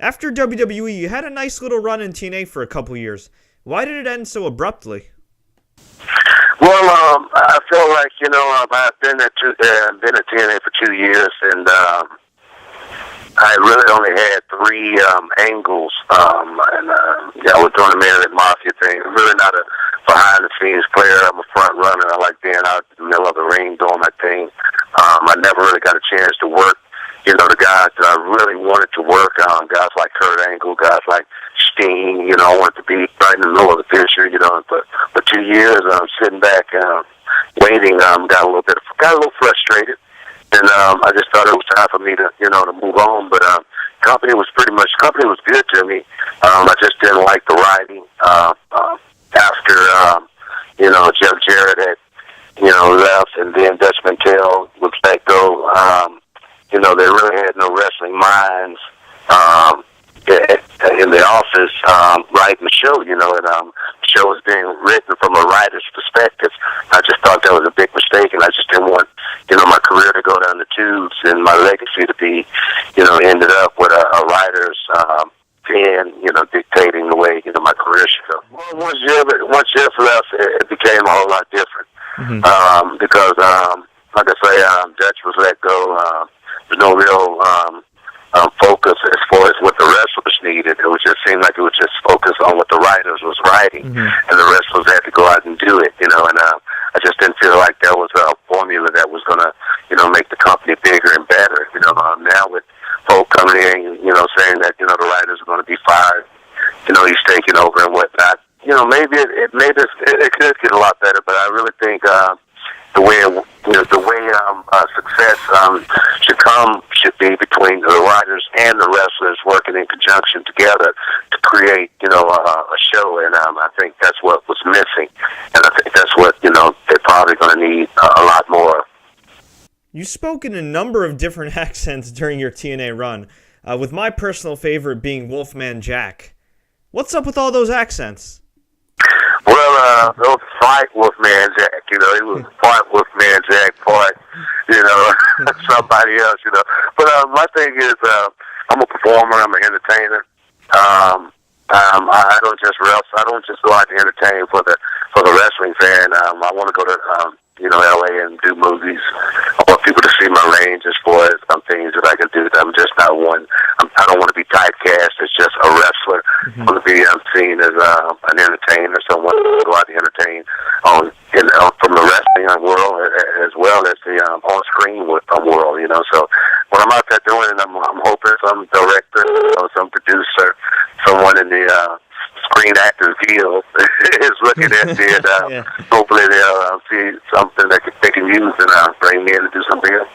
After WWE, you had a nice little run in TNA for a couple years. Why did it end so abruptly? Well, I feel like, I've been at TNA for 2 years, and I really only had three angles, and I was doing the Man of the Mafia thing. I'm really not a behind-the-scenes player. I'm a front runner. I like being out in the middle of the ring doing my thing. I never really got a chance to work, the guys that I really wanted to work on, guys like Kurt Angle, guys like Sting, I wanted to be right in the middle of the picture, for 2 years, sitting back, waiting, got a little frustrated. And I just thought it was time for me to, to move on. But company was good to me. I just didn't like the writing. After, Jeff Jarrett had, left, and then Dutch Mantell was let go. They really had no wrestling minds in the office writing the show, and the show was being written from a writer's perspective. I just thought that was a big mistake, and I just didn't want, my career to go down the tubes and my legacy to be, ended up with a writer's pen, dictating the way, my career should go. Well, once Jeff left, it became a whole lot different. Mm-hmm. Because, like I say, Dutch was let go. There's no real focus as far as what the wrestlers needed. It was just seemed like it was just focused on what the writers was writing, mm-hmm. and the wrestlers had to go out and do it, and I just didn't feel like that was a formula that was going to, make the company bigger and better. Now with folk coming in, saying that, the writers are going to be fired, he's taking over and whatnot. Maybe it could get a lot better, but I really think the way success should be between the writers and the wrestlers working in conjunction together to create, a show, and I think that's what was missing, and I think that's what, they're probably going to need a lot more of. You spoke in a number of different accents during your TNA run, with my personal favorite being Wolfman Jack. What's up with all those accents? Well, it was part Wolfman Jack, he was part Wolfman Jack, part, somebody else, But my thing is, I'm a performer, I'm an entertainer. I don't just wrestle, I don't just go out to entertain for the wrestling fan. I want to go to, LA and do movies. I want people to see my range as far as some things that I can do. I'm just not one. I don't want to be typecast as just a wrestler. Mm-hmm. I want to be seen as an entertainer, someone who go out to entertain from the wrestling world as well as the on-screen world. So when I'm out there doing it, I'm hoping some director, some producer, someone in the Screen Actors Guild is looking at me, and hopefully they'll see something that they can use and bring me in to do something else.